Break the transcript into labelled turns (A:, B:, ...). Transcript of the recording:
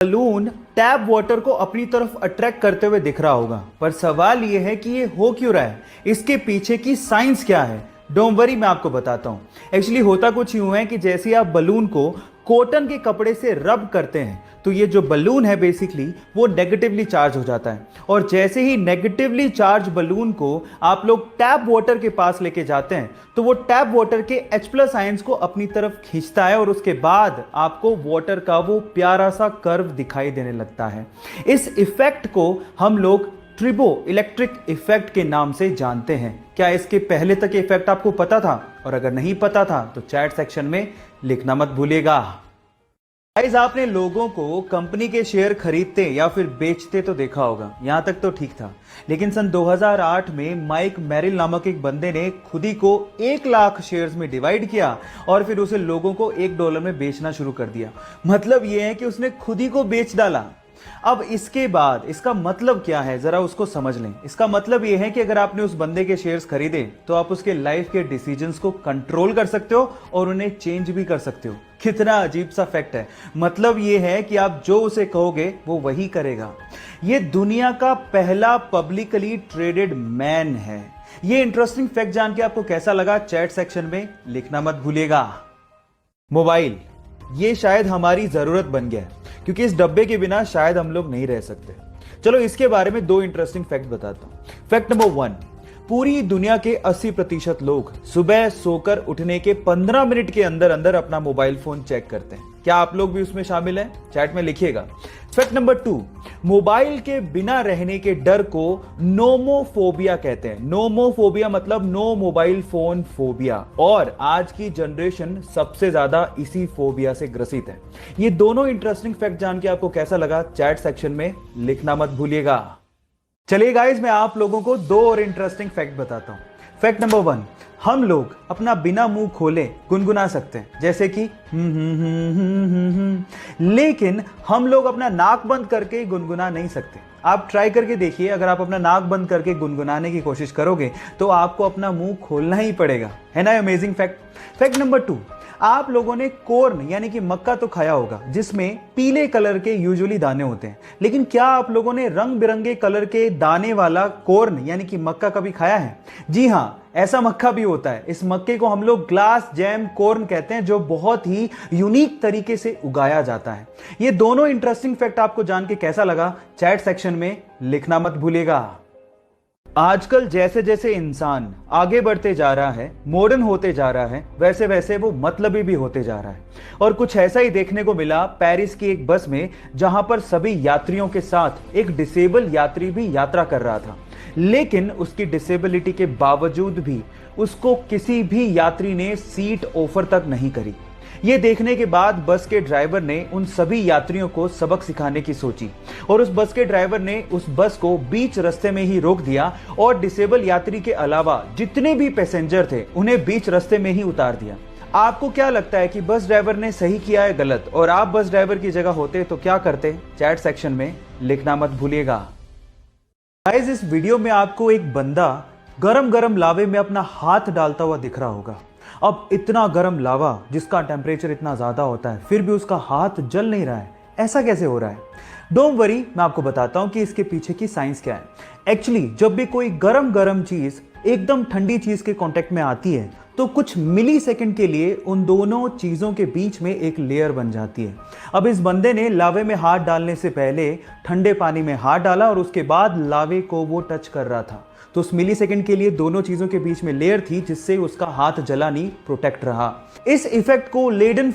A: Balloon tap water को अपनी तरफ अट्रैक्ट करते हुए दिख रहा होगा, पर सवाल यह है कि ये हो क्यों रहा है, इसके पीछे की साइंस क्या है। डोंट वरी, मैं आपको बताता हूँ। एक्चुअली होता कुछ यूं है कि जैसे आप बलून को कॉटन के कपड़े से रब करते हैं तो ये जो बलून है बेसिकली वो नेगेटिवली चार्ज हो जाता है, और जैसे ही नेगेटिवली चार्ज बलून को आप लोग टैप वाटर के पास लेके जाते हैं तो वो टैप वाटर के H+ आयंस को अपनी तरफ खींचता है और उसके बाद आपको वाटर का वो प्यारा सा कर्व दिखाई देने लगता है। इस इफेक्ट को हम लोग ट्रिबो इलेक्ट्रिक इफेक्ट के नाम से जानते हैं। क्या इसके पहले तक इफेक्ट आपको पता था? और अगर नहीं पता था तो चैट सेक्शन में लिखना मत भूलिएगा। गाइस, आपने लोगों को कंपनी के शेयर खरीदते या फिर बेचते तो देखा होगा, यहां तक तो ठीक था। लेकिन सन 2008 में माइक मेरिल नामक एक बंदे ने खुद ही को 1 लाख शेयर्स में डिवाइड किया और फिर उसे लोगों को $1 में बेचना शुरू कर दिया। मतलब यह है कि उसने खुद ही को बेच डाला। अब इसके बाद इसका मतलब क्या है, जरा उसको समझ लें। इसका मतलब यह है कि अगर आपने उस बंदे के शेयर्स खरीदे तो आप उसके लाइफ के डिसीजंस को कंट्रोल कर सकते हो और उन्हें चेंज भी कर सकते हो। कितना अजीब सा फैक्ट है। मतलब यह है कि आप जो उसे कहोगे वो वही करेगा। यह दुनिया का पहला पब्लिकली ट्रेडेड मैन है। यह इंटरेस्टिंग फैक्ट जान के आपको कैसा लगा, चैट सेक्शन में लिखना मत भूलिएगा। मोबाइल, ये शायद हमारी जरूरत बन गया है, क्योंकि इस डब्बे के बिना शायद हम लोग नहीं रह सकते। चलो इसके बारे में 2 इंटरेस्टिंग फैक्ट बताता हूं। फैक्ट नंबर 1, पूरी दुनिया के 80% लोग सुबह सोकर उठने के 15 मिनट के अंदर अंदर अपना मोबाइल फोन चेक करते हैं। क्या आप लोग भी उसमें शामिल हैं? चैट में लिखिएगा। फैक्ट नंबर 2, मोबाइल के बिना रहने के डर को नोमोफोबिया कहते हैं। नोमोफोबिया मतलब नो मोबाइल फोन फोबिया, और आज की जनरेशन सबसे ज्यादा इसी फोबिया से ग्रसित है। ये दोनों इंटरेस्टिंग फैक्ट जान के आपको कैसा लगा, चैट सेक्शन में लिखना मत भूलिएगा। चलिए गाइस, मैं आप लोगों को 2 और इंटरेस्टिंग फैक्ट बताता हूं। फैक्ट नंबर 1, हम लोग अपना बिना मुंह खोले गुनगुना सकते हैं, जैसे कि लेकिन हम लोग अपना नाक बंद करके गुनगुना नहीं सकते। आप ट्राई करके देखिए, अगर आप अपना नाक बंद करके गुनगुनाने की कोशिश करोगे तो आपको अपना मुंह खोलना ही पड़ेगा। है ना अमेजिंग फैक्ट। फैक्ट नंबर 2, आप लोगों ने कॉर्न यानी कि मक्का तो खाया होगा, जिसमें पीले कलर के यूजुअली दाने होते हैं। लेकिन क्या आप लोगों ने रंग बिरंगे कलर के दाने वाला कॉर्न यानी कि मक्का कभी खाया है? जी हां, ऐसा मक्का भी होता है। इस मक्के को हम लोग ग्लास जैम कॉर्न कहते हैं, जो बहुत ही यूनिक तरीके से उगाया जाता है। ये दोनों इंटरेस्टिंग फैक्ट आपको जान के कैसा लगा, चैट सेक्शन में लिखना मत भूलिएगा। आजकल जैसे जैसे इंसान आगे बढ़ते जा रहा है, मॉडर्न होते जा रहा है, वैसे वैसे वो मतलबी भी होते जा रहा है। और कुछ ऐसा ही देखने को मिला पेरिस की एक बस में, जहां पर सभी यात्रियों के साथ एक डिसेबल यात्री भी यात्रा कर रहा था। लेकिन उसकी डिसेबिलिटी के बावजूद भी उसको किसी भी यात्री ने सीट ऑफर तक नहीं करी। ये देखने के बाद बस के ड्राइवर ने उन सभी यात्रियों को सबक सिखाने की सोची, और उस बस के ड्राइवर ने उस बस को बीच रास्ते में ही रोक दिया और डिसेबल यात्री के अलावा जितने भी पैसेंजर थे उन्हें बीच रास्ते में ही उतार दिया। आपको क्या लगता है कि बस ड्राइवर ने सही किया है गलत? और आप बस ड्राइवर की जगह होते तो क्या करते? चैट सेक्शन में लिखना मत भूलिएगा। गाइस, इस वीडियो में आपको एक बंदा गरम गरम लावे में अपना हाथ डालता हुआ दिख रहा होगा। अब इतना गरम लावा जिसका टेम्परेचर इतना ज्यादा होता है, फिर भी उसका हाथ जल नहीं रहा है। ऐसा कैसे हो रहा है? डोंट वरी, मैं आपको बताता हूं कि इसके पीछे की साइंस क्या है। एक्चुअली जब भी कोई गरम चीज एकदम ठंडी चीज के कांटेक्ट में आती है तो कुछ मिली सेकेंड के लिए उन दोनों चीजों के बीच में एक लेयर बन जाती है। अब इस बंदे ने लावे में हाथ डालने से पहले ठंडे पानी में हाथ डाला और उसके बाद लावे को वो टच कर रहा था, तो उस मिली सेकेंड के लिए दोनों चीजों के बीच में लेयर थी, जिससे उसका हाथ जला नहीं, प्रोटेक्ट रहा। इस इफेक्ट को लेडन